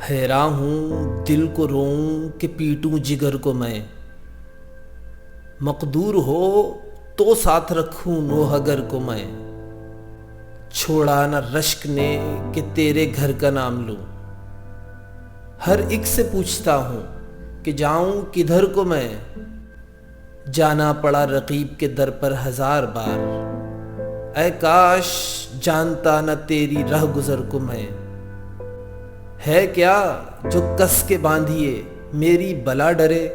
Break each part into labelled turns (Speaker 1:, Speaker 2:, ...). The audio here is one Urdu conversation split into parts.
Speaker 1: حیراں ہوں دل کو روؤں کہ پیٹوں جگر کو میں، مقدور ہو تو ساتھ رکھوں نوح گر کو میں، چھوڑا نہ رشک نے کہ تیرے گھر کا نام لوں، ہر ایک سے پوچھتا ہوں کہ جاؤں کدھر کو میں، جانا پڑا رقیب کے در پر 1000 بار، اے کاش جانتا نہ تیری رہ گزر کو میں، ہے کیا جو کس کے باندھیے میری بلا ڈرے،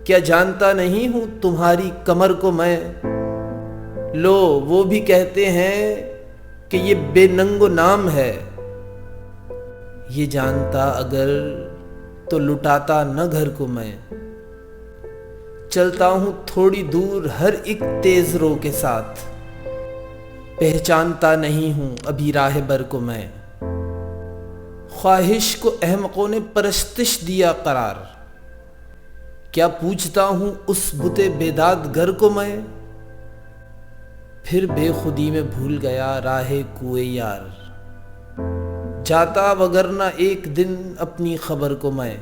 Speaker 1: کیا جانتا نہیں ہوں تمہاری کمر کو میں، لو وہ بھی کہتے ہیں کہ یہ بے ننگ و نام ہے، یہ جانتا اگر تو لٹاتا نہ گھر کو میں، چلتا ہوں تھوڑی دور ہر ایک تیز رو کے ساتھ، پہچانتا نہیں ہوں ابھی راہ بر کو میں، خواہش کو احمقوں نے پرستش دیا قرار، کیا پوچھتا ہوں اس بت بیداد گر کو میں، پھر بے خودی میں بھول گیا راہ کوئے یار، جاتا وگرنہ ایک دن اپنی خبر کو میں،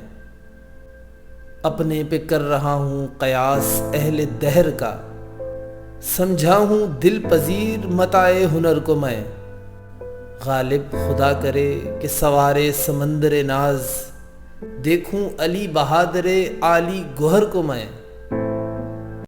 Speaker 1: اپنے پہ کر رہا ہوں قیاس اہل دہر کا، سمجھا ہوں دل پذیر متاع ہنر کو میں، غالب خدا کرے کہ سوارے سمندر ناز، دیکھوں علی بہادر عالی گوہر کو میں۔